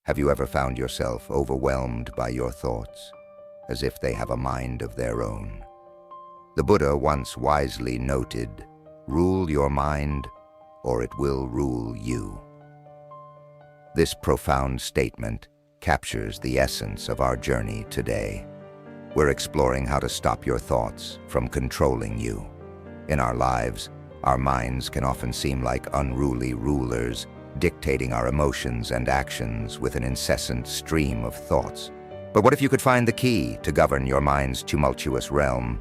Have you ever found yourself overwhelmed by your thoughts, as if they have a mind of their own? The Buddha once wisely noted, "Rule your mind, or it will rule you." This profound statement captures the essence of our journey today. We're exploring how to stop your thoughts from controlling you. In our lives, our minds can often seem like unruly rulers, dictating our emotions and actions with an incessant stream of thoughts. But what if you could find the key to govern your mind's tumultuous realm?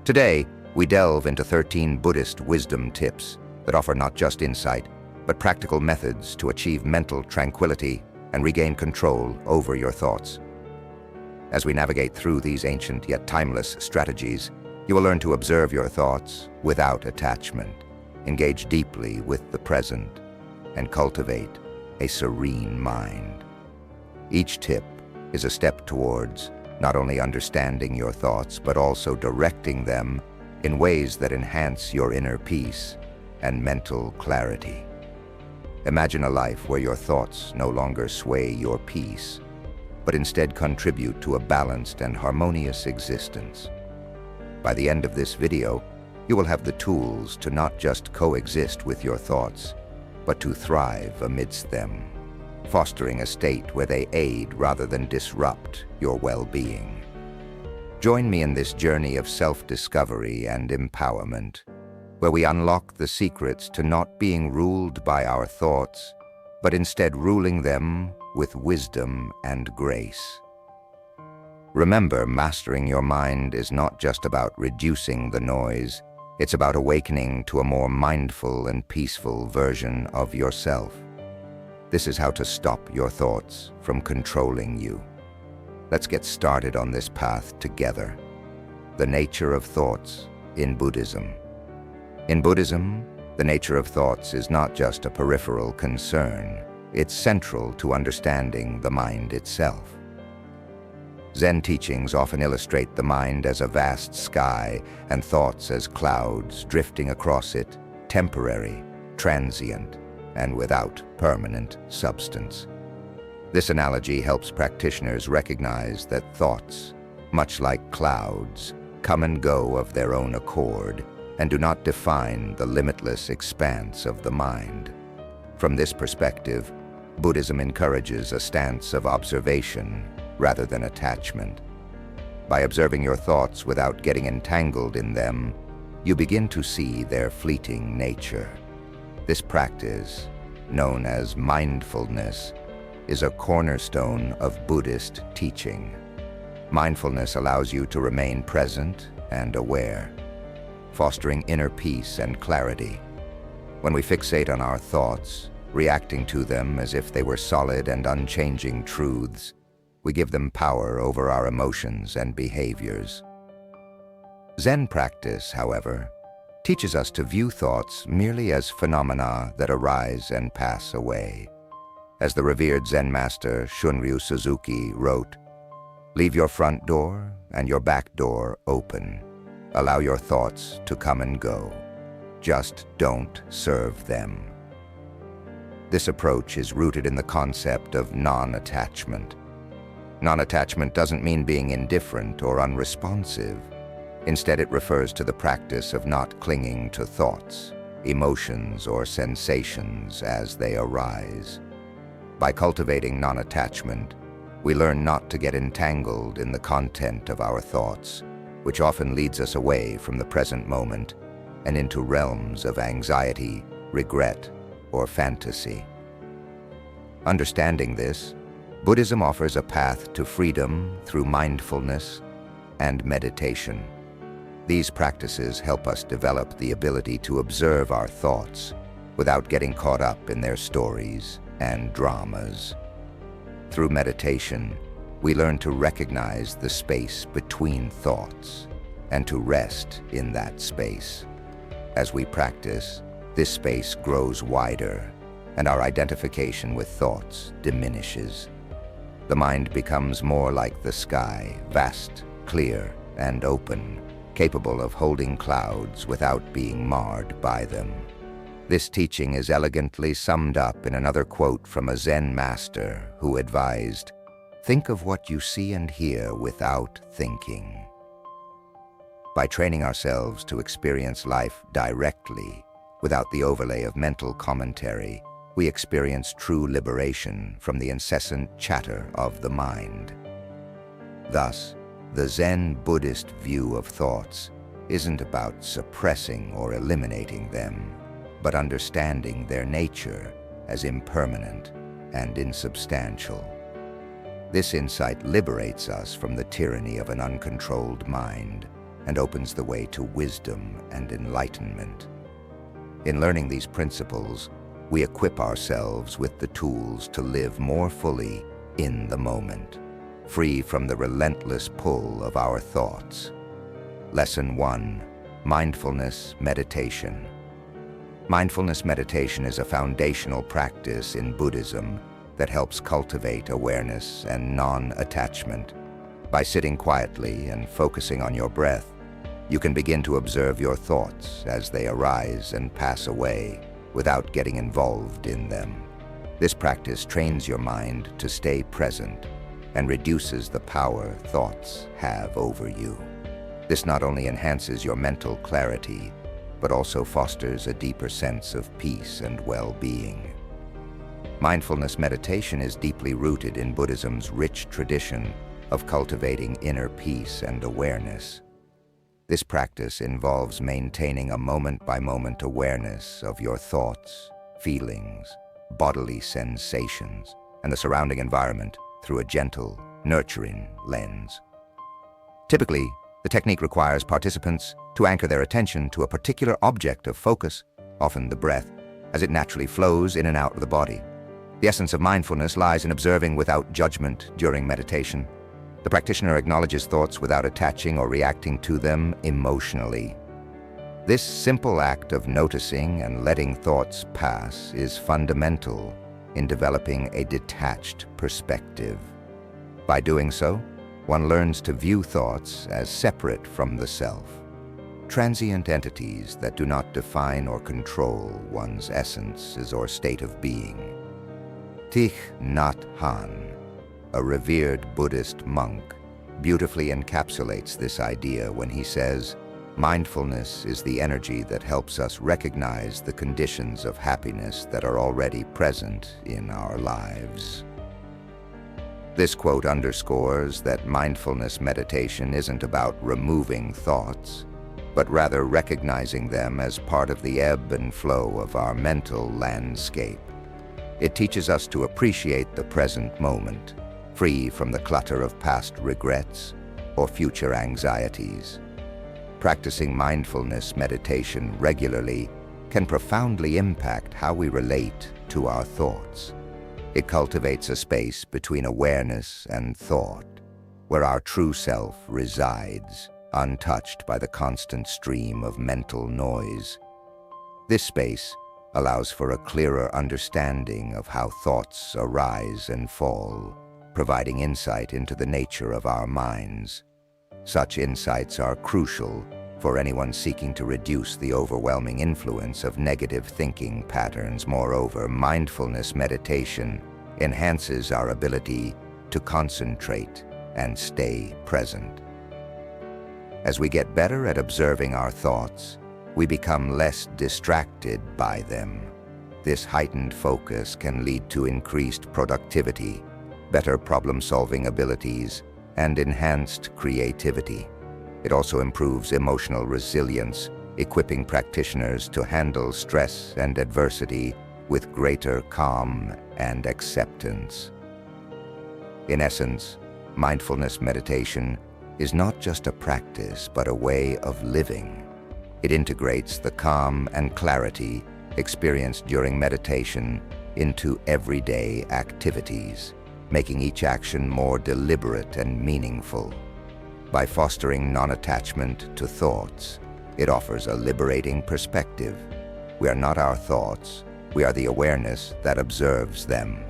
Today, we delve into 13 Buddhist wisdom tips that offer not just insight, but practical methods to achieve mental tranquility and regain control over your thoughts. As we navigate through these ancient yet timeless strategies, you will learn to observe your thoughts without attachment, engage deeply with the present, and cultivate a serene mind. Each tip is a step towards not only understanding your thoughts, but also directing them in ways that enhance your inner peace and mental clarity. Imagine a life where your thoughts no longer sway your peace, but instead contribute to a balanced and harmonious existence. By the end of this video, you will have the tools to not just coexist with your thoughts, but to thrive amidst them, fostering a state where they aid rather than disrupt your well-being. Join me in this journey of self-discovery and empowerment, where we unlock the secrets to not being ruled by our thoughts, but instead ruling them with wisdom and grace. Remember, mastering your mind is not just about reducing the noise. It's about awakening to a more mindful and peaceful version of yourself. This is how to stop your thoughts from controlling you. Let's get started on this path together. The nature of thoughts in Buddhism. In Buddhism, the nature of thoughts is not just a peripheral concern. It's central to understanding the mind itself. Zen teachings often illustrate the mind as a vast sky and thoughts as clouds drifting across it, temporary, transient, and without permanent substance. This analogy helps practitioners recognize that thoughts, much like clouds, come and go of their own accord and do not define the limitless expanse of the mind. From this perspective, Buddhism encourages a stance of observation rather than attachment. By observing your thoughts without getting entangled in them, you begin to see their fleeting nature. This practice, known as mindfulness, is a cornerstone of Buddhist teaching. Mindfulness allows you to remain present and aware, fostering inner peace and clarity. When we fixate on our thoughts, reacting to them as if they were solid and unchanging truths, we give them power over our emotions and behaviors. Zen practice, however, teaches us to view thoughts merely as phenomena that arise and pass away. As the revered Zen master Shunryu Suzuki wrote, "Leave your front door and your back door open. Allow your thoughts to come and go. Just don't serve them." This approach is rooted in the concept of non-attachment. Non-attachment doesn't mean being indifferent or unresponsive. Instead, it refers to the practice of not clinging to thoughts, emotions, or sensations as they arise. By cultivating non-attachment, we learn not to get entangled in the content of our thoughts, which often leads us away from the present moment and into realms of anxiety, regret, or fantasy. Understanding this, Buddhism offers a path to freedom through mindfulness and meditation. These practices help us develop the ability to observe our thoughts without getting caught up in their stories and dramas. Through meditation, we learn to recognize the space between thoughts and to rest in that space. As we practice, this space grows wider and our identification with thoughts diminishes. The mind becomes more like the sky, vast, clear, and open, capable of holding clouds without being marred by them. This teaching is elegantly summed up in another quote from a Zen master who advised, "Think of what you see and hear without thinking." By training ourselves to experience life directly, without the overlay of mental commentary, we experience true liberation from the incessant chatter of the mind. Thus, the Zen Buddhist view of thoughts isn't about suppressing or eliminating them, but understanding their nature as impermanent and insubstantial. This insight liberates us from the tyranny of an uncontrolled mind and opens the way to wisdom and enlightenment. In learning these principles, we equip ourselves with the tools to live more fully in the moment, free from the relentless pull of our thoughts. Lesson 1: Mindfulness Meditation. Mindfulness meditation is a foundational practice in Buddhism that helps cultivate awareness and non-attachment. By sitting quietly and focusing on your breath, you can begin to observe your thoughts as they arise and pass away without getting involved in them. This practice trains your mind to stay present and reduces the power thoughts have over you. This not only enhances your mental clarity, but also fosters a deeper sense of peace and well-being. Mindfulness meditation is deeply rooted in Buddhism's rich tradition of cultivating inner peace and awareness. This practice involves maintaining a moment-by-moment awareness of your thoughts, feelings, bodily sensations, and the surrounding environment through a gentle, nurturing lens. Typically, the technique requires participants to anchor their attention to a particular object of focus, often the breath, as it naturally flows in and out of the body. The essence of mindfulness lies in observing without judgment during meditation. The practitioner acknowledges thoughts without attaching or reacting to them emotionally. This simple act of noticing and letting thoughts pass is fundamental in developing a detached perspective. By doing so, one learns to view thoughts as separate from the self, transient entities that do not define or control one's essence or state of being. Thich Nhat Hanh, a revered Buddhist monk, beautifully encapsulates this idea when he says, "Mindfulness is the energy that helps us recognize the conditions of happiness that are already present in our lives." This quote underscores that mindfulness meditation isn't about removing thoughts, but rather recognizing them as part of the ebb and flow of our mental landscape. It teaches us to appreciate the present moment, free from the clutter of past regrets or future anxieties. Practicing mindfulness meditation regularly can profoundly impact how we relate to our thoughts. It cultivates a space between awareness and thought, where our true self resides, untouched by the constant stream of mental noise. This space allows for a clearer understanding of how thoughts arise and fall, providing insight into the nature of our minds. Such insights are crucial for anyone seeking to reduce the overwhelming influence of negative thinking patterns. Moreover, mindfulness meditation enhances our ability to concentrate and stay present. As we get better at observing our thoughts, we become less distracted by them. This heightened focus can lead to increased productivity, better problem-solving abilities, and enhanced creativity. It also improves emotional resilience, equipping practitioners to handle stress and adversity with greater calm and acceptance. In essence, mindfulness meditation is not just a practice, but a way of living. It integrates the calm and clarity experienced during meditation into everyday activities, making each action more deliberate and meaningful. By fostering non-attachment to thoughts, it offers a liberating perspective. We are not our thoughts, we are the awareness that observes them.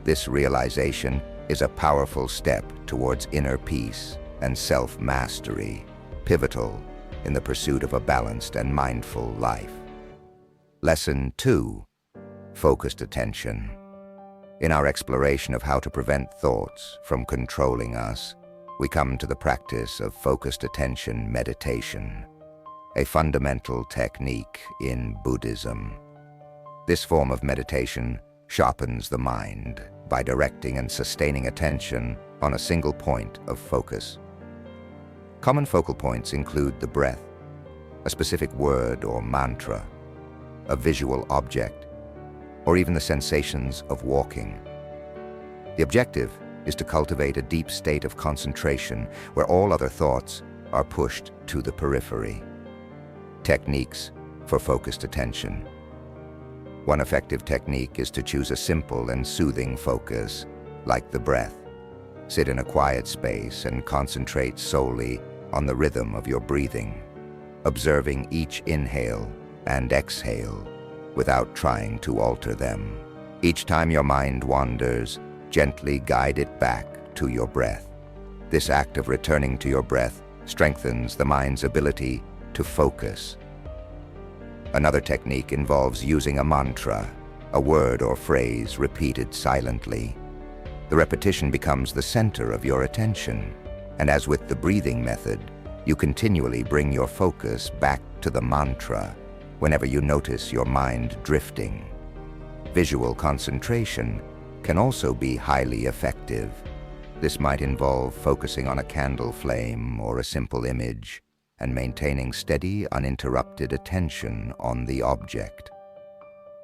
This realization is a powerful step towards inner peace and self-mastery, pivotal in the pursuit of a balanced and mindful life. Lesson 2. Focused attention. In our exploration of how to prevent thoughts from controlling us, we come to the practice of focused attention meditation, a fundamental technique in Buddhism. This form of meditation sharpens the mind by directing and sustaining attention on a single point of focus. Common focal points include the breath, a specific word or mantra, a visual object, or even the sensations of walking. The objective is to cultivate a deep state of concentration where all other thoughts are pushed to the periphery. Techniques for focused attention. One effective technique is to choose a simple and soothing focus, like the breath. Sit in a quiet space and concentrate solely on the rhythm of your breathing, observing each inhale and exhale without trying to alter them. Each time your mind wanders, gently guide it back to your breath. This act of returning to your breath strengthens the mind's ability to focus. Another technique involves using a mantra, a word or phrase repeated silently. The repetition becomes the center of your attention, and as with the breathing method, you continually bring your focus back to the mantra whenever you notice your mind drifting. Visual concentration can also be highly effective. This might involve focusing on a candle flame or a simple image and maintaining steady, uninterrupted attention on the object.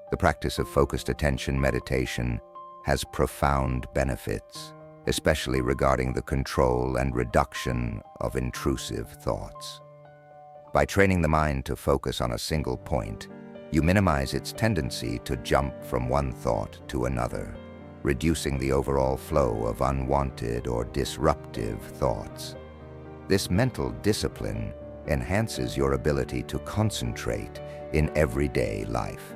The practice of focused attention meditation has profound benefits, especially regarding the control and reduction of intrusive thoughts. By training the mind to focus on a single point, you minimize its tendency to jump from one thought to another, reducing the overall flow of unwanted or disruptive thoughts. This mental discipline enhances your ability to concentrate in everyday life,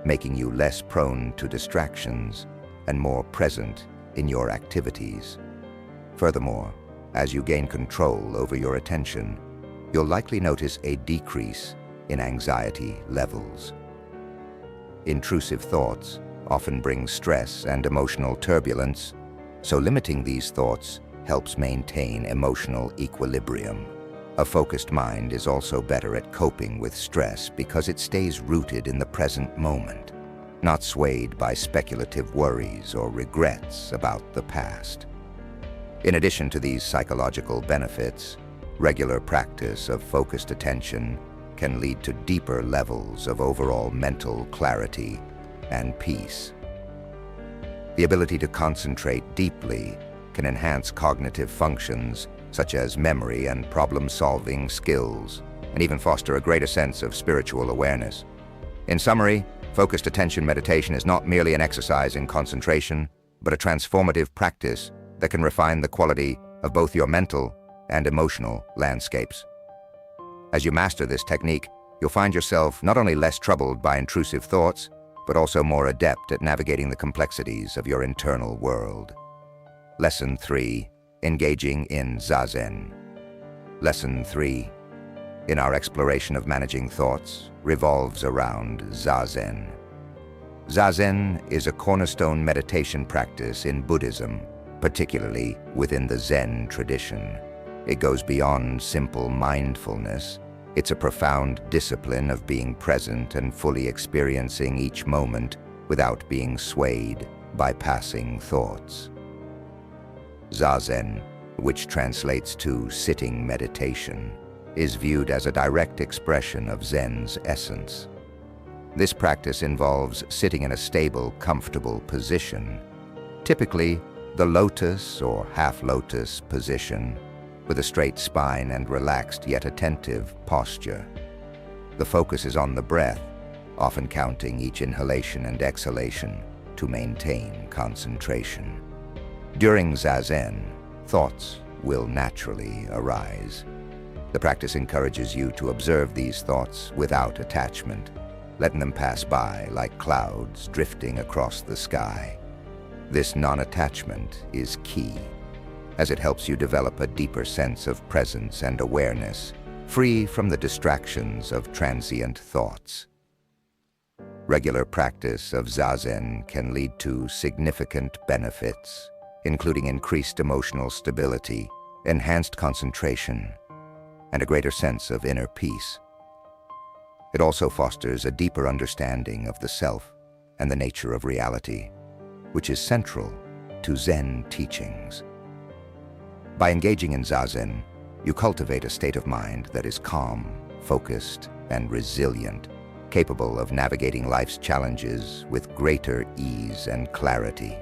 making you less prone to distractions and more present in your activities. Furthermore, as you gain control over your attention, you'll likely notice a decrease in anxiety levels. Intrusive thoughts often bring stress and emotional turbulence, so limiting these thoughts helps maintain emotional equilibrium. A focused mind is also better at coping with stress because it stays rooted in the present moment, not swayed by speculative worries or regrets about the past. In addition to these psychological benefits, regular practice of focused attention can lead to deeper levels of overall mental clarity and peace. The ability to concentrate deeply can enhance cognitive functions such as memory and problem-solving skills, and even foster a greater sense of spiritual awareness. In summary, focused attention meditation is not merely an exercise in concentration, but a transformative practice that can refine the quality of both your mental and emotional landscapes. As you master this technique, you'll find yourself not only less troubled by intrusive thoughts, but also more adept at navigating the complexities of your internal world. Lesson 3. Engaging in Zazen. Lesson 3. In our exploration of managing thoughts revolves around Zazen. Zazen is a cornerstone meditation practice in Buddhism, particularly within the Zen tradition. It goes beyond simple mindfulness. It's a profound discipline of being present and fully experiencing each moment without being swayed by passing thoughts. Zazen, which translates to sitting meditation, is viewed as a direct expression of Zen's essence. This practice involves sitting in a stable, comfortable position, typically the lotus or half-lotus position, with a straight spine and relaxed yet attentive posture. The focus is on the breath, often counting each inhalation and exhalation to maintain concentration. During Zazen, thoughts will naturally arise. The practice encourages you to observe these thoughts without attachment, letting them pass by like clouds drifting across the sky. This non-attachment is key, as it helps you develop a deeper sense of presence and awareness, free from the distractions of transient thoughts. Regular practice of Zazen can lead to significant benefits, including increased emotional stability, enhanced concentration, and a greater sense of inner peace. It also fosters a deeper understanding of the self and the nature of reality, which is central to Zen teachings. By engaging in Zazen, you cultivate a state of mind that is calm, focused, and resilient, capable of navigating life's challenges with greater ease and clarity.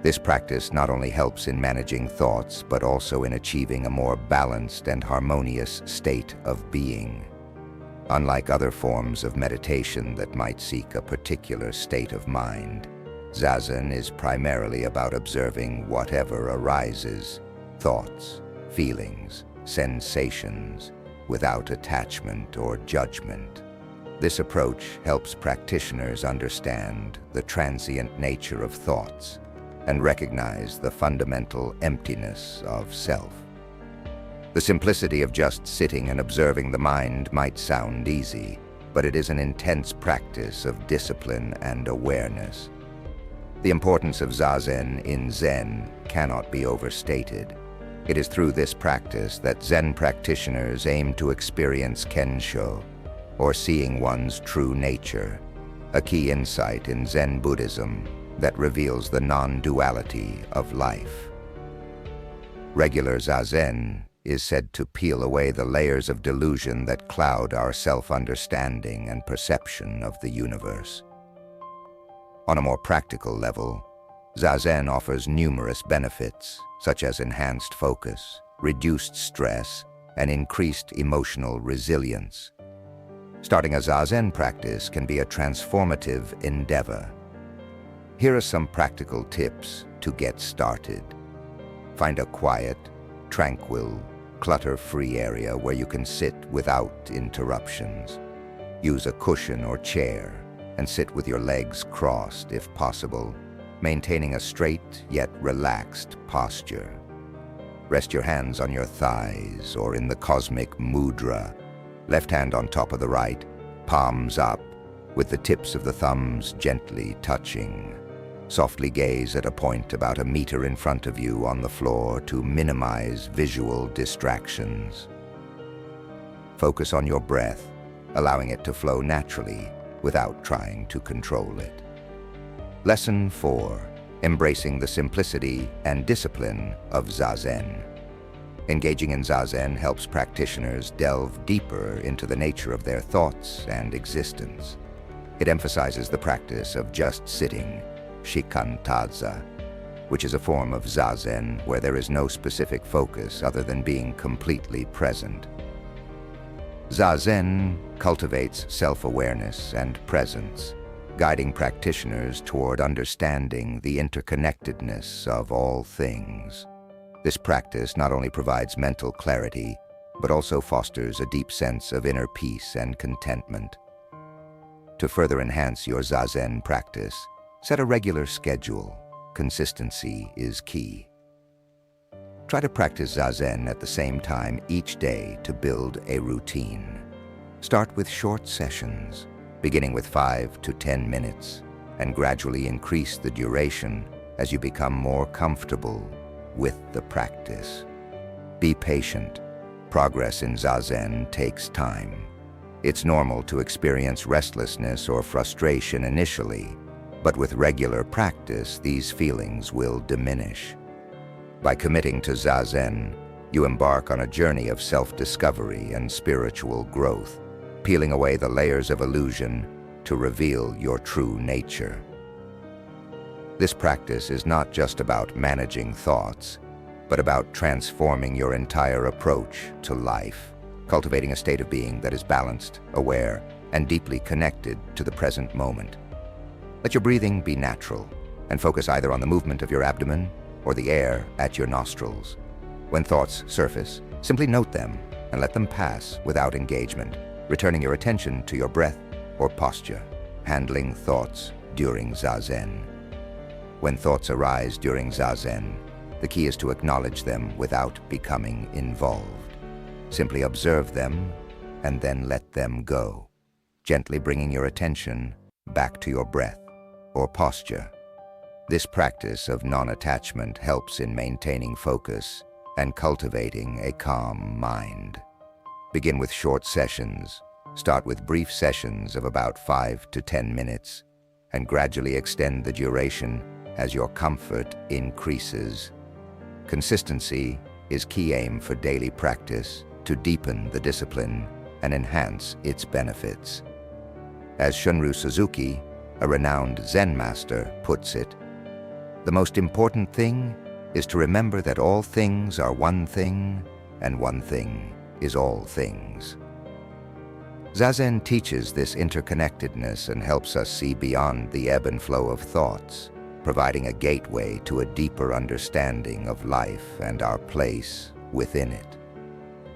This practice not only helps in managing thoughts, but also in achieving a more balanced and harmonious state of being. Unlike other forms of meditation that might seek a particular state of mind, Zazen is primarily about observing whatever arises, thoughts, feelings, sensations, without attachment or judgment. This approach helps practitioners understand the transient nature of thoughts and recognize the fundamental emptiness of self. The simplicity of just sitting and observing the mind might sound easy, but it is an intense practice of discipline and awareness. The importance of Zazen in Zen cannot be overstated. It is through this practice that Zen practitioners aim to experience Kensho, or seeing one's true nature, a key insight in Zen Buddhism that reveals the non-duality of life. Regular Zazen is said to peel away the layers of delusion that cloud our self-understanding and perception of the universe. On a more practical level, Zazen offers numerous benefits, such as enhanced focus, reduced stress, and increased emotional resilience. Starting a Zazen practice can be a transformative endeavor. Here are some practical tips to get started. Find a quiet, tranquil, clutter-free area where you can sit without interruptions. Use a cushion or chair and sit with your legs crossed if possible, maintaining a straight yet relaxed posture. Rest your hands on your thighs or in the cosmic mudra, left hand on top of the right, palms up, with the tips of the thumbs gently touching. Softly gaze at a point about a meter in front of you on the floor to minimize visual distractions. Focus on your breath, allowing it to flow naturally without trying to control it. Lesson 4. Embracing the simplicity and discipline of Zazen. Engaging in Zazen helps practitioners delve deeper into the nature of their thoughts and existence. It emphasizes the practice of just sitting, shikantaza, which is a form of Zazen where there is no specific focus other than being completely present. Zazen cultivates self-awareness and presence, guiding practitioners toward understanding the interconnectedness of all things. This practice not only provides mental clarity, but also fosters a deep sense of inner peace and contentment. To further enhance your Zazen practice, set a regular schedule. Consistency is key. Try to practice Zazen at the same time each day to build a routine. Start with short sessions, beginning with 5 to 10 minutes, and gradually increase the duration as you become more comfortable with the practice. Be patient. Progress in Zazen takes time. It's normal to experience restlessness or frustration initially, but with regular practice, these feelings will diminish. By committing to Zazen, you embark on a journey of self-discovery and spiritual growth, peeling away the layers of illusion to reveal your true nature. This practice is not just about managing thoughts, but about transforming your entire approach to life, cultivating a state of being that is balanced, aware, and deeply connected to the present moment. Let your breathing be natural, and focus either on the movement of your abdomen or the air at your nostrils. When thoughts surface, simply note them and let them pass without engagement, returning your attention to your breath or posture. Handling thoughts during Zazen. When thoughts arise during Zazen, the key is to acknowledge them without becoming involved. Simply observe them and then let them go, gently bringing your attention back to your breath or posture. This practice of non-attachment helps in maintaining focus and cultivating a calm mind. Begin with short sessions. Start with brief sessions of about 5 to 10 minutes and gradually extend the duration as your comfort increases. Consistency is key aim for daily practice to deepen the discipline and enhance its benefits. As Shunryu Suzuki, a renowned Zen master, puts it, "The most important thing is to remember that all things are one thing, and one thing is all things." Zazen teaches this interconnectedness and helps us see beyond the ebb and flow of thoughts, providing a gateway to a deeper understanding of life and our place within it.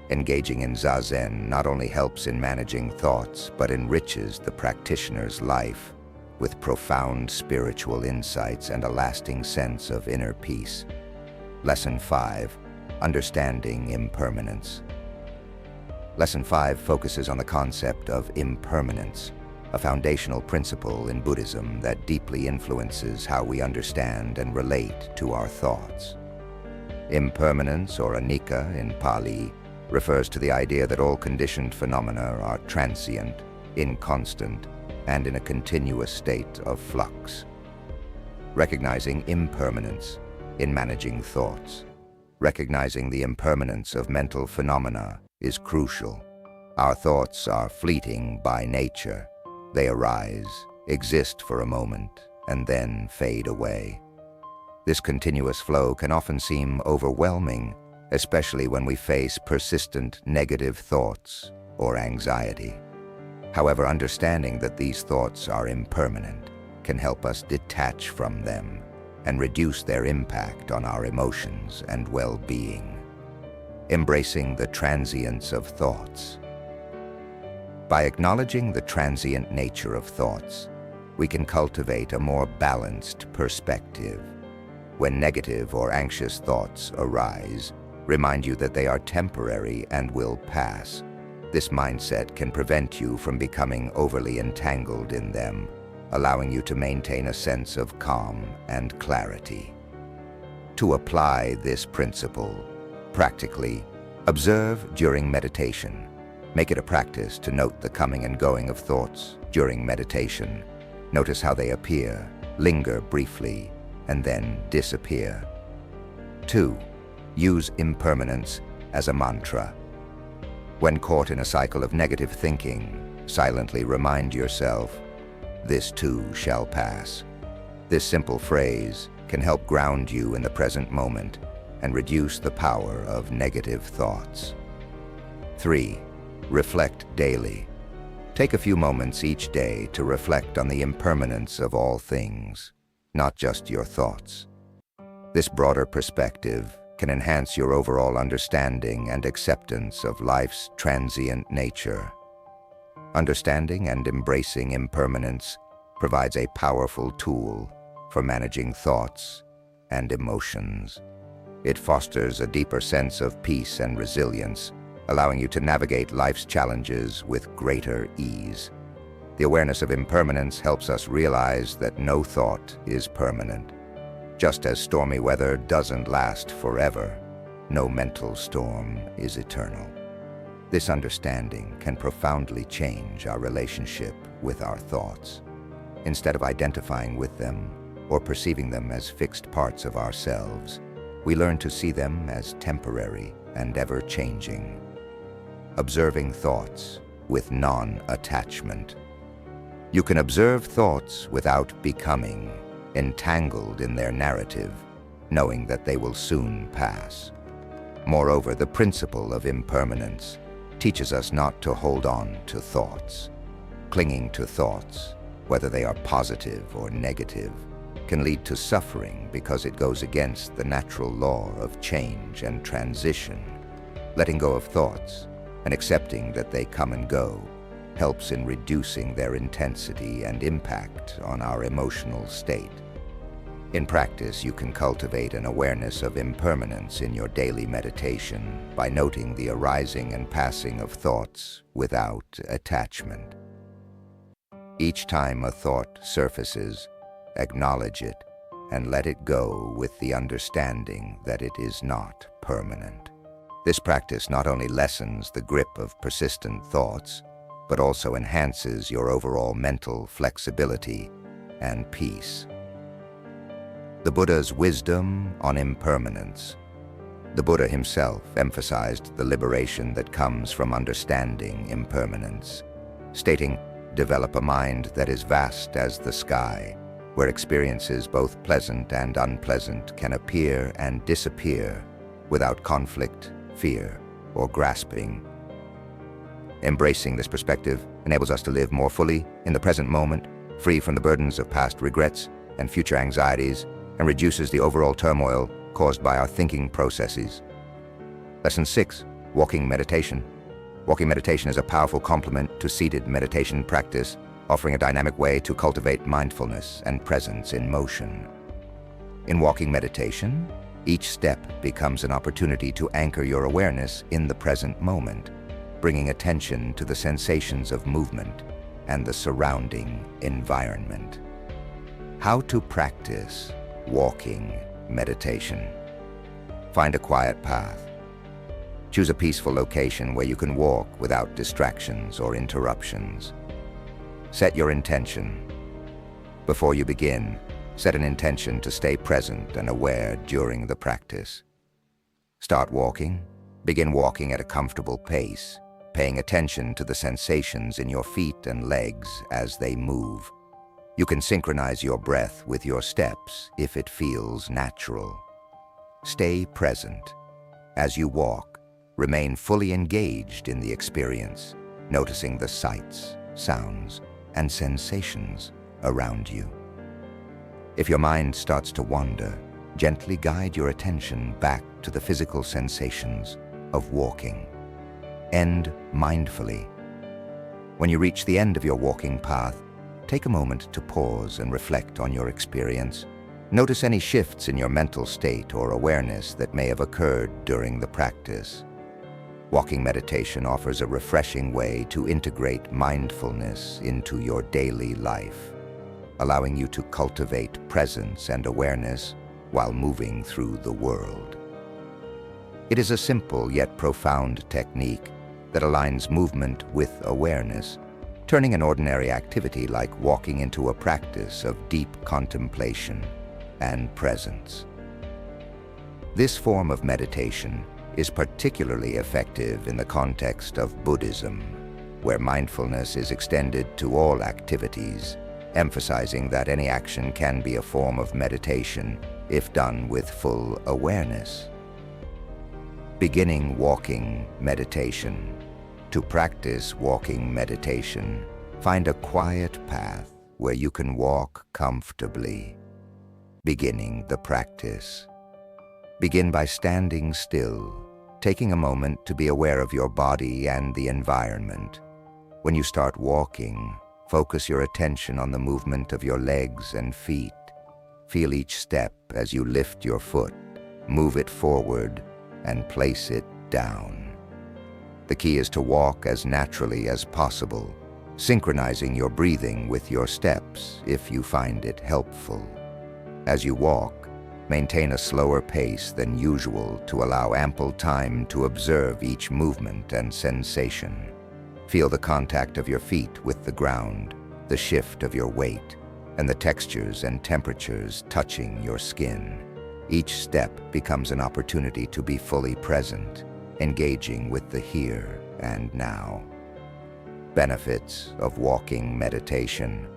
Engaging in Zazen not only helps in managing thoughts, but enriches the practitioner's life with profound spiritual insights and a lasting sense of inner peace. Lesson 5. Understanding Impermanence. Lesson 5 focuses on the concept of impermanence, a foundational principle in Buddhism that deeply influences how we understand and relate to our thoughts. Impermanence, or anicca in Pali, refers to the idea that all conditioned phenomena are transient, inconstant, and in a continuous state of flux. Recognizing impermanence in managing thoughts. Recognizing the impermanence of mental phenomena is crucial. Our thoughts are fleeting by nature. They arise, exist for a moment, and then fade away. This continuous flow can often seem overwhelming, especially when we face persistent negative thoughts or anxiety. However, understanding that these thoughts are impermanent can help us detach from them and reduce their impact on our emotions and well-being. Embracing the transience of thoughts. By acknowledging the transient nature of thoughts, we can cultivate a more balanced perspective. When negative or anxious thoughts arise, remind you that they are temporary and will pass. This mindset can prevent you from becoming overly entangled in them, allowing you to maintain a sense of calm and clarity. To apply this principle, practically, observe during meditation. Make it a practice to note the coming and going of thoughts during meditation. Notice how they appear, linger briefly, and then disappear. 2. Use impermanence as a mantra. When caught in a cycle of negative thinking, silently remind yourself, "This too shall pass." This simple phrase can help ground you in the present moment and reduce the power of negative thoughts. 3. Reflect daily. Take a few moments each day to reflect on the impermanence of all things, not just your thoughts. This broader perspective can enhance your overall understanding and acceptance of life's transient nature. Understanding and embracing impermanence provides a powerful tool for managing thoughts and emotions. It fosters a deeper sense of peace and resilience, allowing you to navigate life's challenges with greater ease. The awareness of impermanence helps us realize that no thought is permanent. Just as stormy weather doesn't last forever, no mental storm is eternal. This understanding can profoundly change our relationship with our thoughts. Instead of identifying with them or perceiving them as fixed parts of ourselves, we learn to see them as temporary and ever-changing. Observing thoughts with non-attachment. You can observe thoughts without becoming entangled in their narrative, knowing that they will soon pass. Moreover, the principle of impermanence teaches us not to hold on to thoughts. Clinging to thoughts, whether they are positive or negative, can lead to suffering because it goes against the natural law of change and transition. Letting go of thoughts and accepting that they come and go helps in reducing their intensity and impact on our emotional state. In practice, you can cultivate an awareness of impermanence in your daily meditation by noting the arising and passing of thoughts without attachment. Each time a thought surfaces, acknowledge it and let it go with the understanding that it is not permanent. This practice not only lessens the grip of persistent thoughts, but also enhances your overall mental flexibility and peace. The Buddha's wisdom on impermanence. The Buddha himself emphasized the liberation that comes from understanding impermanence, stating, "Develop a mind that is vast as the sky, where experiences both pleasant and unpleasant can appear and disappear without conflict, fear, or grasping." Embracing this perspective enables us to live more fully in the present moment, free from the burdens of past regrets and future anxieties, and reduces the overall turmoil caused by our thinking processes. Lesson 6. Walking meditation. Walking meditation is a powerful complement to seated meditation practice, offering a dynamic way to cultivate mindfulness and presence in motion. In walking meditation, each step becomes an opportunity to anchor your awareness in the present moment, bringing attention to the sensations of movement and the surrounding environment. How to practice walking meditation. Find a quiet path. Choose a peaceful location where you can walk without distractions or interruptions. Set your intention. Before you begin, set an intention to stay present and aware during the practice. Start walking. Begin walking at a comfortable pace, paying attention to the sensations in your feet and legs as they move. You can synchronize your breath with your steps if it feels natural. Stay present. As you walk, remain fully engaged in the experience, noticing the sights, sounds, and sensations around you. If your mind starts to wander, gently guide your attention back to the physical sensations of walking. End mindfully. When you reach the end of your walking path, take a moment to pause and reflect on your experience. Notice any shifts in your mental state or awareness that may have occurred during the practice. Walking meditation offers a refreshing way to integrate mindfulness into your daily life, allowing you to cultivate presence and awareness while moving through the world. It is a simple yet profound technique that aligns movement with awareness, turning an ordinary activity like walking into a practice of deep contemplation and presence. This form of meditation is particularly effective in the context of Buddhism, where mindfulness is extended to all activities, emphasizing that any action can be a form of meditation if done with full awareness. Beginning walking meditation. To practice walking meditation, find a quiet path where you can walk comfortably. Beginning the practice. Begin by standing still, taking a moment to be aware of your body and the environment. When you start walking, focus your attention on the movement of your legs and feet. Feel each step as you lift your foot, move it forward, and place it down. The key is to walk as naturally as possible, synchronizing your breathing with your steps if you find it helpful. As you walk, maintain a slower pace than usual to allow ample time to observe each movement and sensation. Feel the contact of your feet with the ground, the shift of your weight, and the textures and temperatures touching your skin. Each step becomes an opportunity to be fully present, engaging with the here and now. Benefits of walking meditation.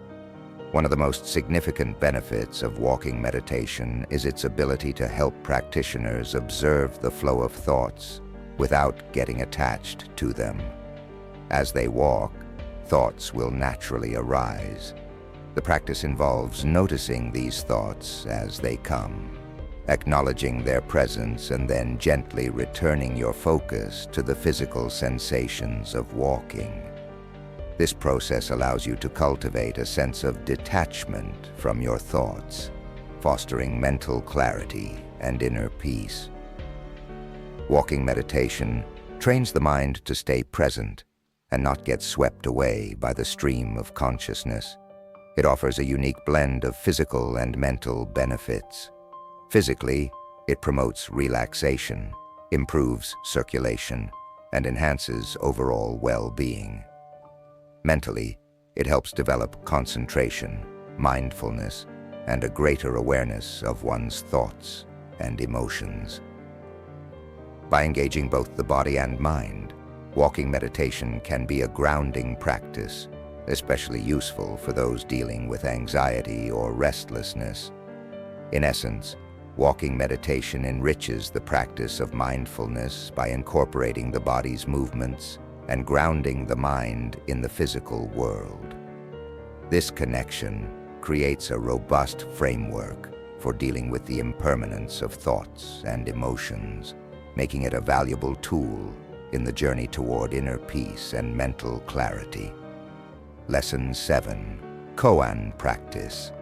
One of the most significant benefits of walking meditation is its ability to help practitioners observe the flow of thoughts without getting attached to them. As they walk, thoughts will naturally arise. The practice involves noticing these thoughts as they come, acknowledging their presence, and then gently returning your focus to the physical sensations of walking. This process allows you to cultivate a sense of detachment from your thoughts, fostering mental clarity and inner peace. Walking meditation trains the mind to stay present, and not get swept away by the stream of consciousness. It offers a unique blend of physical and mental benefits. Physically, it promotes relaxation, improves circulation, and enhances overall well-being. Mentally, it helps develop concentration, mindfulness, and a greater awareness of one's thoughts and emotions. By engaging both the body and mind, walking meditation can be a grounding practice, especially useful for those dealing with anxiety or restlessness. In essence, walking meditation enriches the practice of mindfulness by incorporating the body's movements and grounding the mind in the physical world. This connection creates a robust framework for dealing with the impermanence of thoughts and emotions, making it a valuable tool in the journey toward inner peace and mental clarity. Lesson 7. Koan Practice.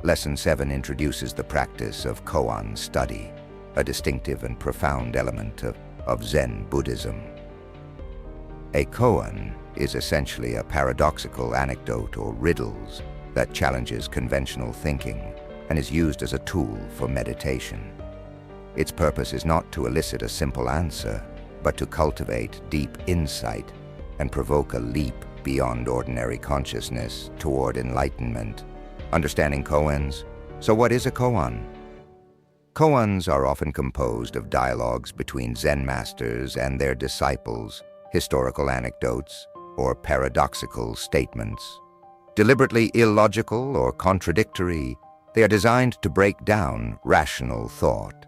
Lesson 7 introduces the practice of koan study, a distinctive and profound element of Zen Buddhism. A koan is essentially a paradoxical anecdote or riddles that challenges conventional thinking and is used as a tool for meditation. Its purpose is not to elicit a simple answer, but to cultivate deep insight and provoke a leap beyond ordinary consciousness toward enlightenment. Understanding koans. So what is a koan? Koans are often composed of dialogues between Zen masters and their disciples, historical anecdotes, or paradoxical statements. Deliberately illogical or contradictory, they are designed to break down rational thought.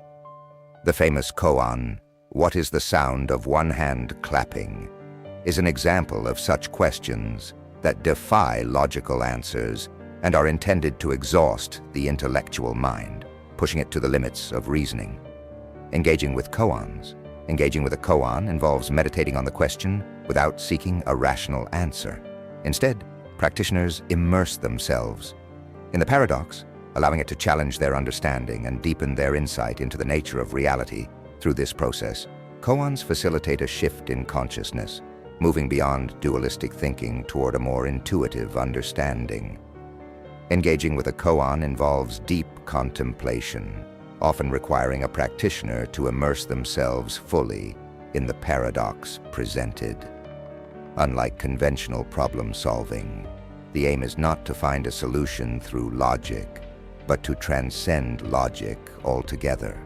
The famous koan, "What is the sound of one hand clapping?" is an example of such questions that defy logical answers and are intended to exhaust the intellectual mind, pushing it to the limits of reasoning. Engaging with koans. Engaging with a koan involves meditating on the question without seeking a rational answer. Instead, practitioners immerse themselves in the paradox, allowing it to challenge their understanding and deepen their insight into the nature of reality. Through this process, koans facilitate a shift in consciousness, moving beyond dualistic thinking toward a more intuitive understanding. Engaging with a koan involves deep contemplation, often requiring a practitioner to immerse themselves fully in the paradox presented. Unlike conventional problem solving, the aim is not to find a solution through logic, but to transcend logic altogether.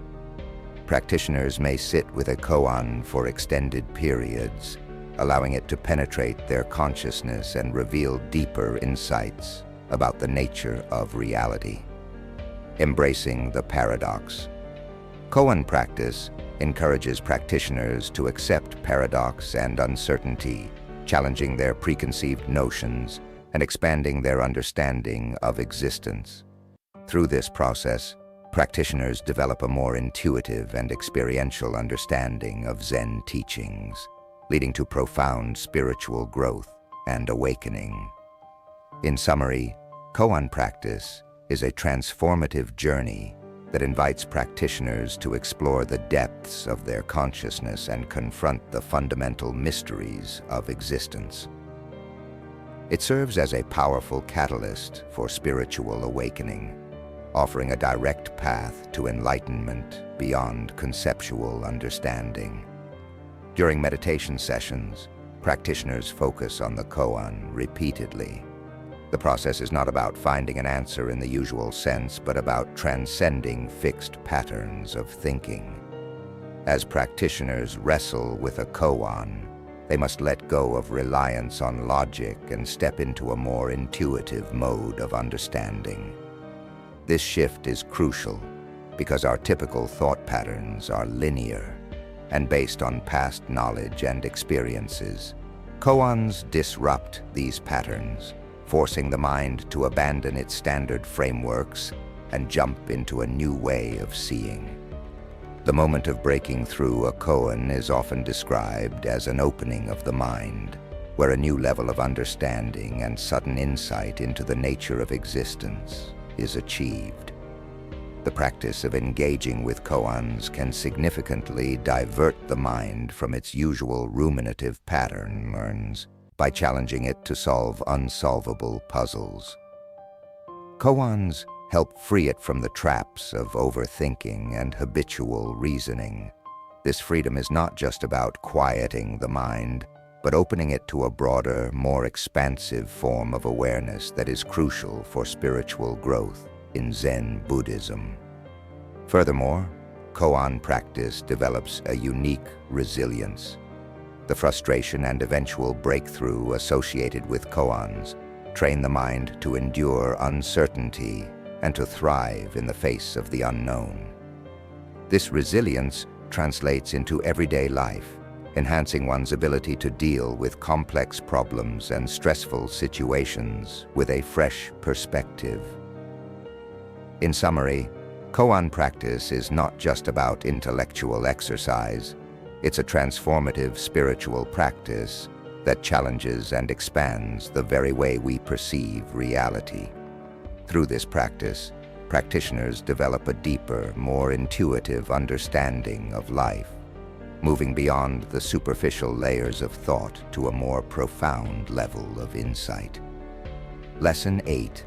Practitioners may sit with a koan for extended periods, allowing it to penetrate their consciousness and reveal deeper insights about the nature of reality. Embracing the paradox. Koan practice encourages practitioners to accept paradox and uncertainty, challenging their preconceived notions and expanding their understanding of existence. Through this process, practitioners develop a more intuitive and experiential understanding of Zen teachings, leading to profound spiritual growth and awakening. In summary, koan practice is a transformative journey that invites practitioners to explore the depths of their consciousness and confront the fundamental mysteries of existence. It serves as a powerful catalyst for spiritual awakening, offering a direct path to enlightenment beyond conceptual understanding. During meditation sessions, practitioners focus on the koan repeatedly. The process is not about finding an answer in the usual sense, but about transcending fixed patterns of thinking. As practitioners wrestle with a koan, they must let go of reliance on logic and step into a more intuitive mode of understanding. This shift is crucial because our typical thought patterns are linear and based on past knowledge and experiences. Koans disrupt these patterns, forcing the mind to abandon its standard frameworks and jump into a new way of seeing. The moment of breaking through a koan is often described as an opening of the mind, where a new level of understanding and sudden insight into the nature of existence is achieved. The practice of engaging with koans can significantly divert the mind from its usual ruminative patterns by challenging it to solve unsolvable puzzles. Koans help free it from the traps of overthinking and habitual reasoning. This freedom is not just about quieting the mind, but opening it to a broader, more expansive form of awareness that is crucial for spiritual growth in Zen Buddhism. Furthermore, koan practice develops a unique resilience. The frustration and eventual breakthrough associated with koans train the mind to endure uncertainty and to thrive in the face of the unknown. This resilience translates into everyday life, enhancing one's ability to deal with complex problems and stressful situations with a fresh perspective. In summary, koan practice is not just about intellectual exercise. It's a transformative spiritual practice that challenges and expands the very way we perceive reality. Through this practice, practitioners develop a deeper, more intuitive understanding of life, moving beyond the superficial layers of thought to a more profound level of insight. Lesson 8.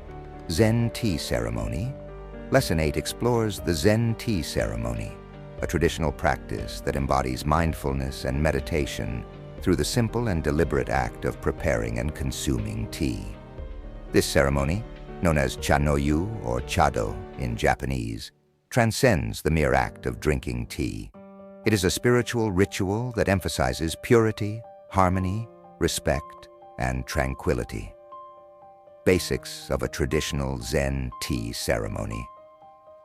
Zen Tea Ceremony. Lesson 8 explores the Zen tea ceremony, a traditional practice that embodies mindfulness and meditation through the simple and deliberate act of preparing and consuming tea. This ceremony, known as chanoyu or chado in Japanese, transcends the mere act of drinking tea. It is a spiritual ritual that emphasizes purity, harmony, respect, and tranquility. Basics of a traditional Zen tea ceremony.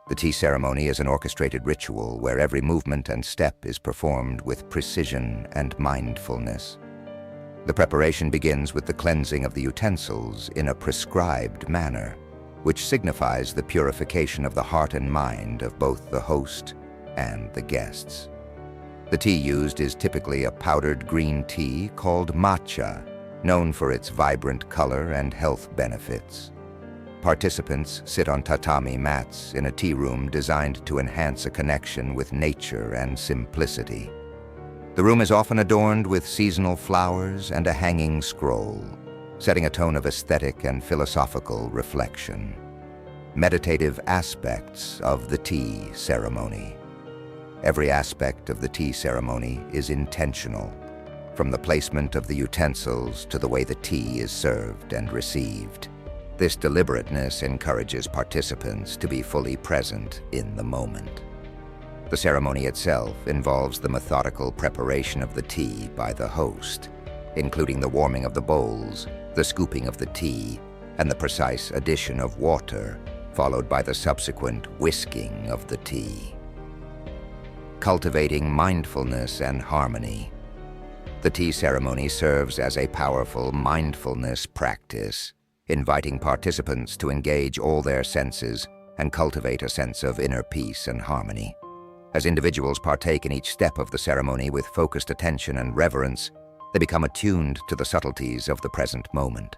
The tea ceremony is an orchestrated ritual where every movement and step is performed with precision and mindfulness. The preparation begins with the cleansing of the utensils in a prescribed manner, which signifies the purification of the heart and mind of both the host and the guests. The tea used is typically a powdered green tea called matcha, known for its vibrant color and health benefits. Participants sit on tatami mats in a tea room designed to enhance a connection with nature and simplicity. The room is often adorned with seasonal flowers and a hanging scroll, setting a tone of aesthetic and philosophical reflection. Meditative aspects of the tea ceremony. Every aspect of the tea ceremony is intentional, from the placement of the utensils to the way the tea is served and received. This deliberateness encourages participants to be fully present in the moment. The ceremony itself involves the methodical preparation of the tea by the host, including the warming of the bowls, the scooping of the tea, and the precise addition of water, followed by the subsequent whisking of the tea. Cultivating mindfulness and harmony. The tea ceremony serves as a powerful mindfulness practice, inviting participants to engage all their senses and cultivate a sense of inner peace and harmony. As individuals partake in each step of the ceremony with focused attention and reverence, they become attuned to the subtleties of the present moment.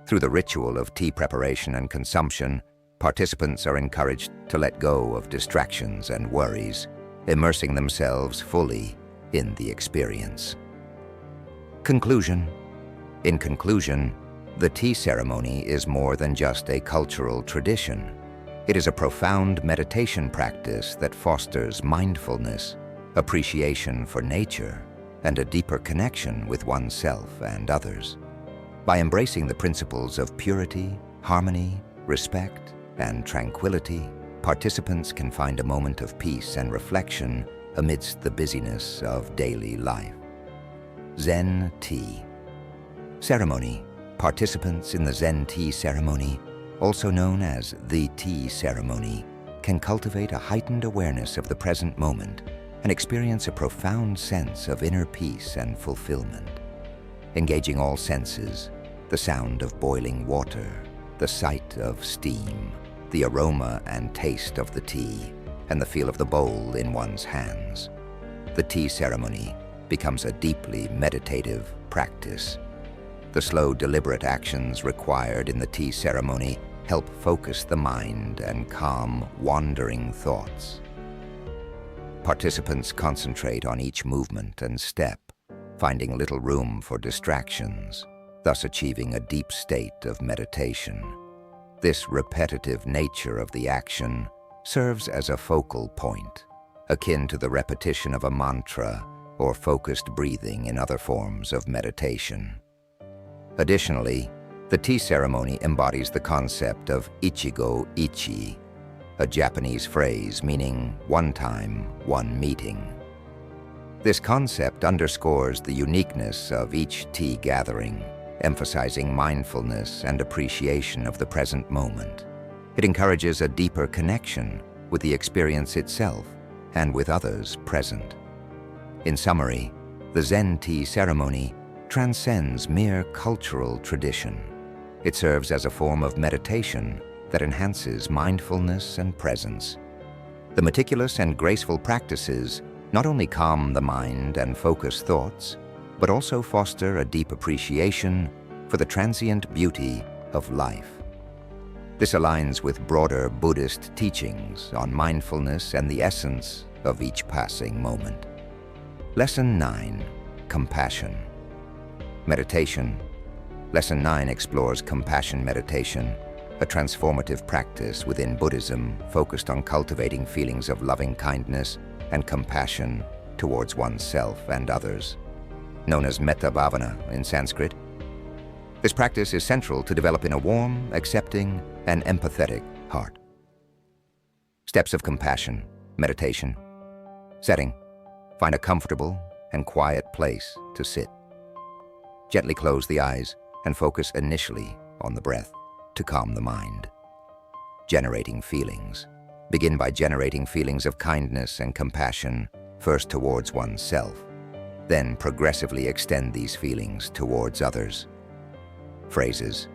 Through the ritual of tea preparation and consumption, participants are encouraged to let go of distractions and worries, immersing themselves fully in the experience. Conclusion. In conclusion, the tea ceremony is more than just a cultural tradition. It is a profound meditation practice that fosters mindfulness, appreciation for nature, and a deeper connection with oneself and others. By embracing the principles of purity, harmony, respect, and tranquility, participants can find a moment of peace and reflection amidst the busyness of daily life. Zen tea ceremony. Participants in the Zen tea ceremony, also known as the tea ceremony, can cultivate a heightened awareness of the present moment and experience a profound sense of inner peace and fulfillment. Engaging all senses, the sound of boiling water, the sight of steam, the aroma and taste of the tea, and the feel of the bowl in one's hands. The tea ceremony becomes a deeply meditative practice. The slow, deliberate actions required in the tea ceremony help focus the mind and calm wandering thoughts. Participants concentrate on each movement and step, finding little room for distractions, thus achieving a deep state of meditation. This repetitive nature of the action serves as a focal point, akin to the repetition of a mantra or focused breathing in other forms of meditation. Additionally, the tea ceremony embodies the concept of ichigo ichi, a Japanese phrase meaning one time, one meeting. This concept underscores the uniqueness of each tea gathering, emphasizing mindfulness and appreciation of the present moment. It encourages a deeper connection with the experience itself and with others present. In summary, the Zen tea ceremony transcends mere cultural tradition. It serves as a form of meditation that enhances mindfulness and presence. The meticulous and graceful practices not only calm the mind and focus thoughts, but also foster a deep appreciation for the transient beauty of life. This aligns with broader Buddhist teachings on mindfulness and the essence of each passing moment. Lesson 9. Compassion. Meditation. Lesson 9 explores compassion meditation, a transformative practice within Buddhism focused on cultivating feelings of loving kindness and compassion towards oneself and others, known as metta bhavana in Sanskrit. This practice is central to developing a warm, accepting, and empathetic heart. Steps of compassion meditation. Setting. Find a comfortable and quiet place to sit. Gently close the eyes and focus initially on the breath to calm the mind. Generating feelings. Begin by generating feelings of kindness and compassion, first towards oneself, then progressively extend these feelings towards others. Phrases.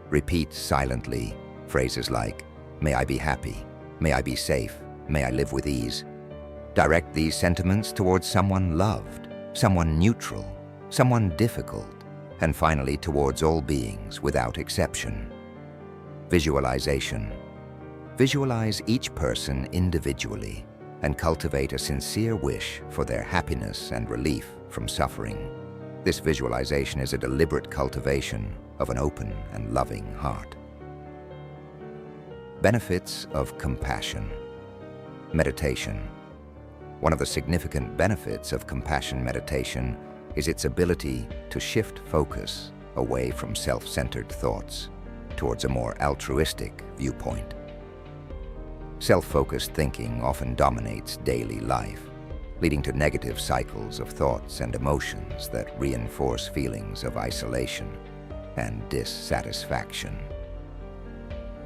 Repeat silently phrases like, "May I be happy," "May I be safe," "May I live with ease." Direct these sentiments towards someone loved, someone neutral, someone difficult, and finally towards all beings without exception. Visualization. Visualize each person individually and cultivate a sincere wish for their happiness and relief from suffering. This visualization is a deliberate cultivation of an open and loving heart. Benefits of compassion. Meditation. One of the significant benefits of compassion meditation is its ability to shift focus away from self-centered thoughts towards a more altruistic viewpoint. Self-focused thinking often dominates daily life, leading to negative cycles of thoughts and emotions that reinforce feelings of isolation and dissatisfaction.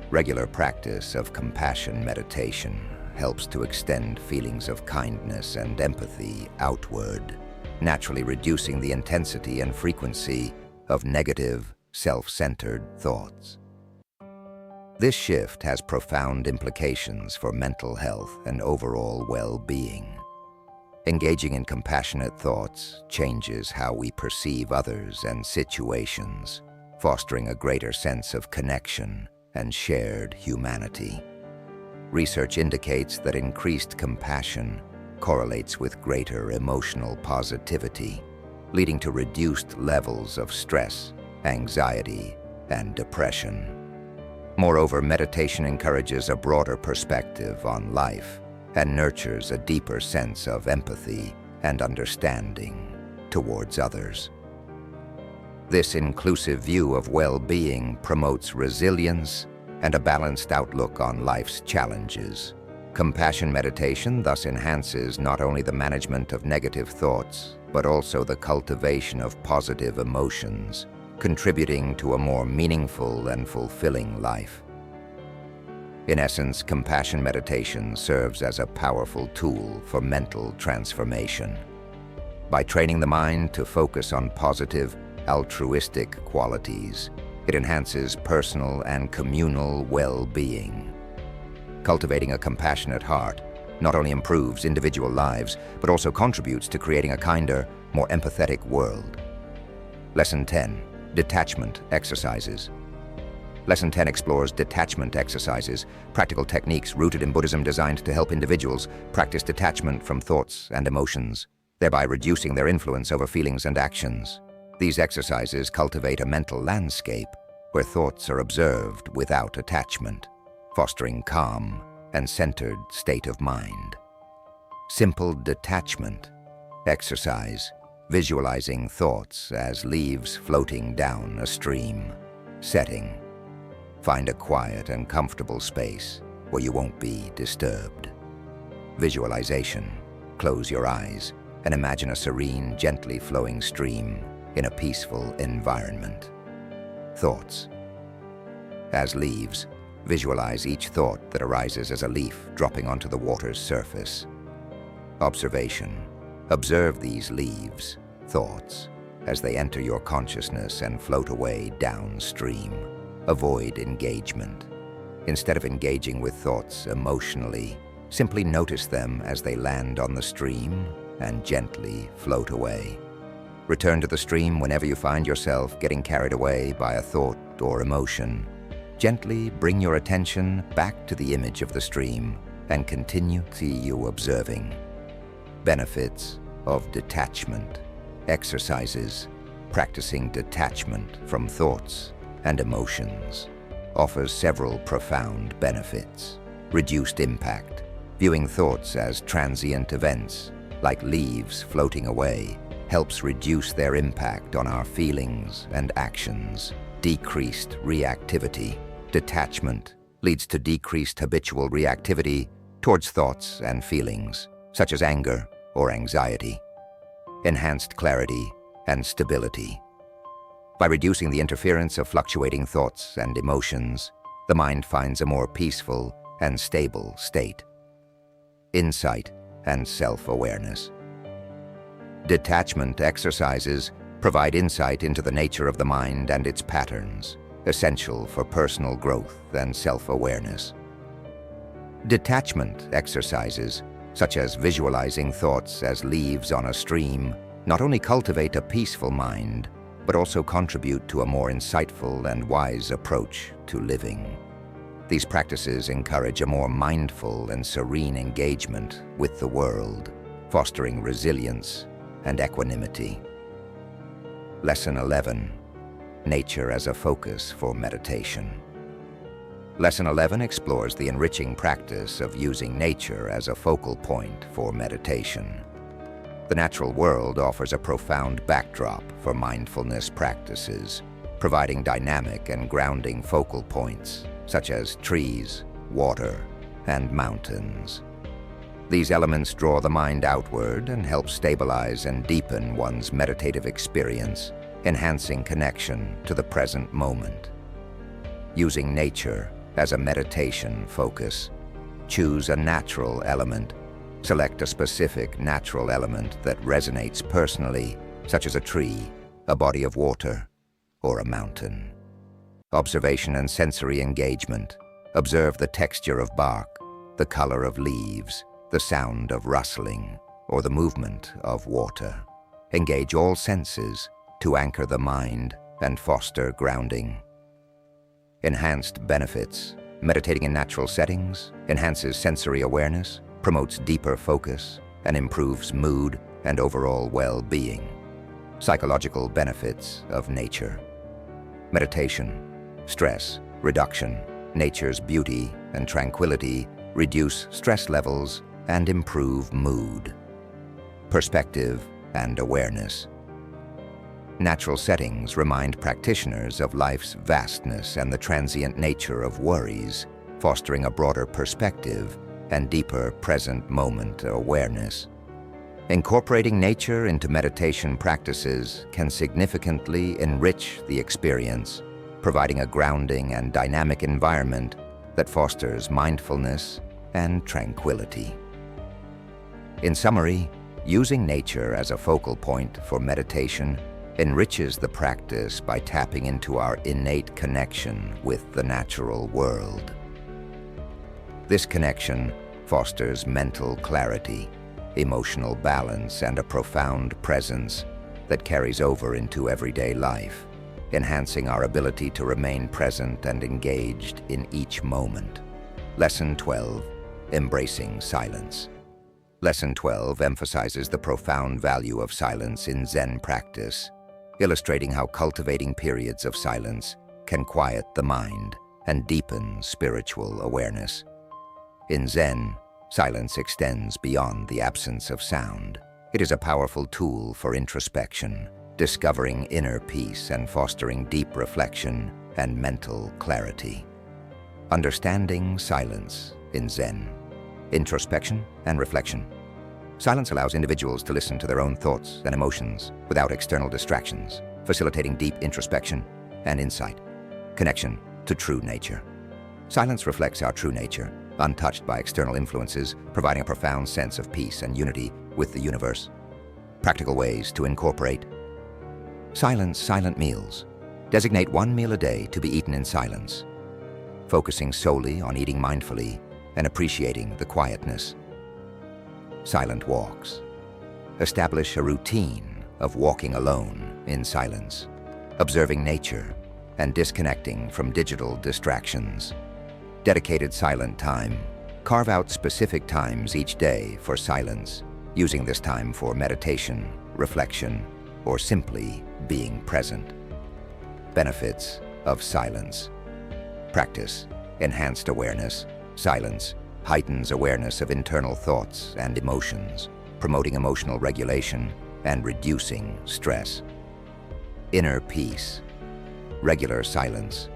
Regular practice of compassion meditation helps to extend feelings of kindness and empathy outward, naturally reducing the intensity and frequency of negative, self-centered thoughts. This shift has profound implications for mental health and overall well-being. Engaging in compassionate thoughts changes how we perceive others and situations, fostering a greater sense of connection and shared humanity. Research indicates that increased compassion correlates with greater emotional positivity, leading to reduced levels of stress, anxiety, and depression. Moreover, meditation encourages a broader perspective on life and nurtures a deeper sense of empathy and understanding towards others. This inclusive view of well-being promotes resilience and a balanced outlook on life's challenges. Compassion meditation thus enhances not only the management of negative thoughts, but also the cultivation of positive emotions, contributing to a more meaningful and fulfilling life. In essence, compassion meditation serves as a powerful tool for mental transformation. By training the mind to focus on positive, altruistic qualities, it enhances personal and communal well-being. Cultivating a compassionate heart not only improves individual lives, but also contributes to creating a kinder, more empathetic world. Lesson 10. Detachment exercises. Lesson 10 explores detachment exercises, practical techniques rooted in Buddhism designed to help individuals practice detachment from thoughts and emotions, thereby reducing their influence over feelings and actions. These exercises cultivate a mental landscape where thoughts are observed without attachment, fostering calm and centered state of mind. Simple detachment exercise, visualizing thoughts as leaves floating down a stream. Setting: find a quiet and comfortable space where you won't be disturbed. Visualization: close your eyes and imagine a serene, gently flowing stream in a peaceful environment. Thoughts: as leaves, visualize each thought that arises as a leaf dropping onto the water's surface. Observation: observe these leaves, thoughts, as they enter your consciousness and float away downstream. Avoid engagement. Instead of engaging with thoughts emotionally, simply notice them as they land on the stream and gently float away. Return to the stream whenever you find yourself getting carried away by a thought or emotion. Gently bring your attention back to the image of the stream and continue observing. Benefits of detachment exercises. Practicing detachment from thoughts and emotions offers several profound benefits. Reduced impact. Viewing thoughts as transient events, like leaves floating away, helps reduce their impact on our feelings and actions. Decreased reactivity. Detachment leads to decreased habitual reactivity towards thoughts and feelings, such as anger or anxiety. Enhanced clarity and stability. By reducing the interference of fluctuating thoughts and emotions, the mind finds a more peaceful and stable state. Insight and self-awareness. Detachment exercises provide insight into the nature of the mind and its patterns, essential for personal growth and self-awareness. Detachment exercises, such as visualizing thoughts as leaves on a stream, not only cultivate a peaceful mind, but also contribute to a more insightful and wise approach to living. These practices encourage a more mindful and serene engagement with the world, fostering resilience and equanimity. Lesson 11: Nature as a focus for meditation. Lesson 11 explores the enriching practice of using nature as a focal point for meditation. The natural world offers a profound backdrop for mindfulness practices, providing dynamic and grounding focal points, such as trees, water, and mountains. These elements draw the mind outward and help stabilize and deepen one's meditative experience, enhancing connection to the present moment. Using nature as a meditation focus, choose a natural element. Select a specific natural element that resonates personally, such as a tree, a body of water, or a mountain. Observation and sensory engagement. Observe the texture of bark, the color of leaves, the sound of rustling, or the movement of water. Engage all senses to anchor the mind and foster grounding. Enhanced benefits. Meditating in natural settings enhances sensory awareness, promotes deeper focus, and improves mood and overall well-being. Psychological benefits of nature. Meditation, stress reduction. Nature's beauty and tranquility reduce stress levels and improve mood. Perspective and awareness. Natural settings remind practitioners of life's vastness and the transient nature of worries, fostering a broader perspective and deeper present moment awareness. Incorporating nature into meditation practices can significantly enrich the experience, providing a grounding and dynamic environment that fosters mindfulness and tranquility. In summary, using nature as a focal point for meditation enriches the practice by tapping into our innate connection with the natural world. This connection fosters mental clarity, emotional balance, and a profound presence that carries over into everyday life, enhancing our ability to remain present and engaged in each moment. Lesson 12, Embracing Silence. Lesson 12 emphasizes the profound value of silence in Zen practice, illustrating how cultivating periods of silence can quiet the mind and deepen spiritual awareness. In Zen, silence extends beyond the absence of sound. It is a powerful tool for introspection, discovering inner peace and fostering deep reflection and mental clarity. Understanding silence in Zen. Introspection and reflection. Silence allows individuals to listen to their own thoughts and emotions without external distractions, facilitating deep introspection and insight. Connection to true nature. Silence reflects our true nature, untouched by external influences, providing a profound sense of peace and unity with the universe. Practical ways to incorporate silent meals. Designate one meal a day to be eaten in silence, focusing solely on eating mindfully and appreciating the quietness. Silent walks. Establish a routine of walking alone in silence, observing nature and disconnecting from digital distractions. Dedicated silent time. Carve out specific times each day for silence, using this time for meditation, reflection, or simply being present. Benefits of silence. Practice. Enhanced awareness. Silence heightens awareness of internal thoughts and emotions, promoting emotional regulation and reducing stress. Inner peace. Regular silence.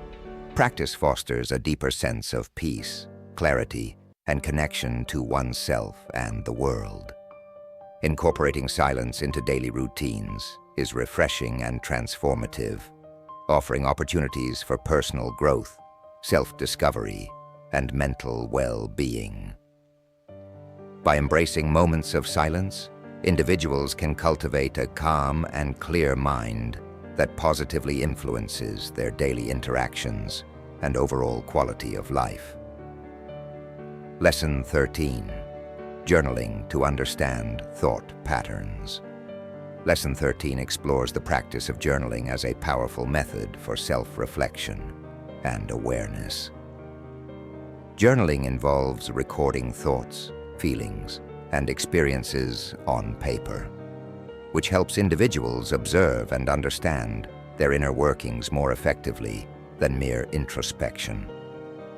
Practice fosters a deeper sense of peace, clarity, and connection to oneself and the world. Incorporating silence into daily routines is refreshing and transformative, offering opportunities for personal growth, self-discovery, and mental well-being. By embracing moments of silence, individuals can cultivate a calm and clear mind that positively influences their daily interactions and overall quality of life. Lesson 13. Journaling to understand thought patterns. Lesson 13 explores the practice of journaling as a powerful method for self-reflection and awareness. Journaling involves recording thoughts, feelings, and experiences on paper, which helps individuals observe and understand their inner workings more effectively than mere introspection.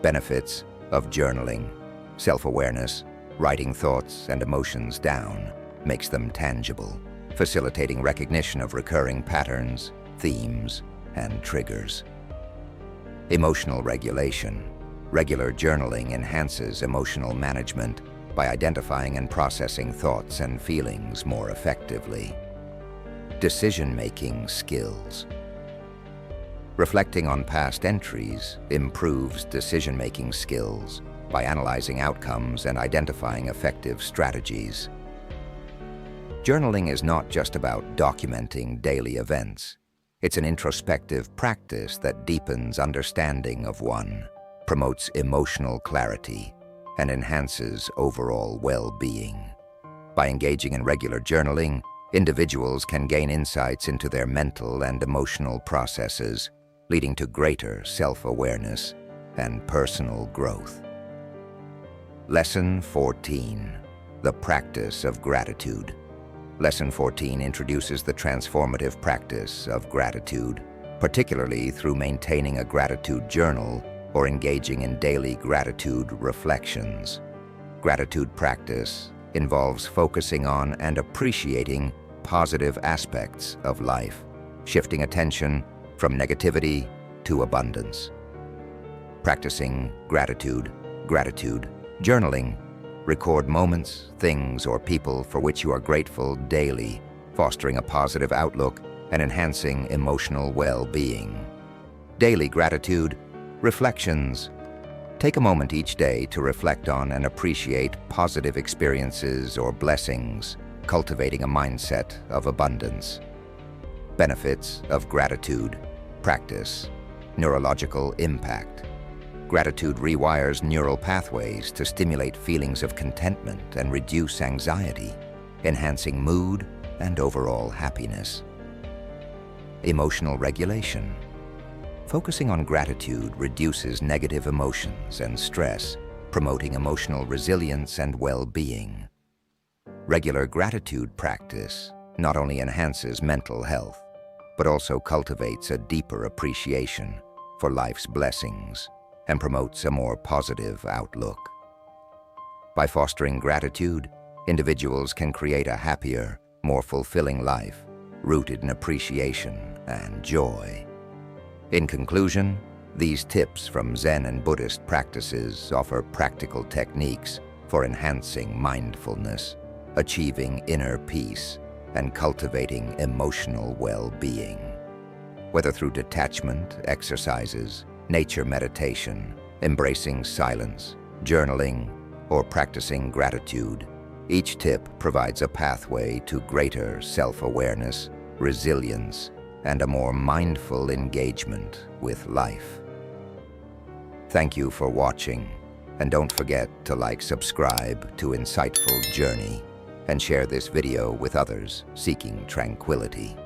Benefits of journaling. Self-awareness. Writing thoughts and emotions down makes them tangible, facilitating recognition of recurring patterns, themes, and triggers. Emotional regulation. Regular journaling enhances emotional management by identifying and processing thoughts and feelings more effectively. Decision-making skills. Reflecting on past entries improves decision-making skills by analyzing outcomes and identifying effective strategies. Journaling is not just about documenting daily events. It's an introspective practice that deepens understanding of one, promotes emotional clarity, and enhances overall well-being. By engaging in regular journaling, individuals can gain insights into their mental and emotional processes, leading to greater self-awareness and personal growth. Lesson 14. The practice of gratitude. Lesson 14 introduces the transformative practice of gratitude, particularly through maintaining a gratitude journal or engaging in daily gratitude reflections. Gratitude practice involves focusing on and appreciating positive aspects of life, shifting attention from negativity to abundance. Practicing gratitude, journaling. Record moments, things, or people for which you are grateful daily, fostering a positive outlook and enhancing emotional well-being. Daily gratitude reflections. Take a moment each day to reflect on and appreciate positive experiences or blessings, cultivating a mindset of abundance. Benefits of gratitude practice. Neurological impact. Gratitude rewires neural pathways to stimulate feelings of contentment and reduce anxiety, enhancing mood and overall happiness. Emotional regulation. Focusing on gratitude reduces negative emotions and stress, promoting emotional resilience and well-being. Regular gratitude practice not only enhances mental health, but also cultivates a deeper appreciation for life's blessings and promotes a more positive outlook. By fostering gratitude, individuals can create a happier, more fulfilling life, rooted in appreciation and joy. In conclusion, these tips from Zen and Buddhist practices offer practical techniques for enhancing mindfulness, achieving inner peace, and cultivating emotional well-being. Whether through detachment exercises, nature meditation, embracing silence, journaling, or practicing gratitude, each tip provides a pathway to greater self-awareness, resilience, and a more mindful engagement with life. Thank you for watching, and don't forget to subscribe to Insightful Journey, and share this video with others seeking tranquility.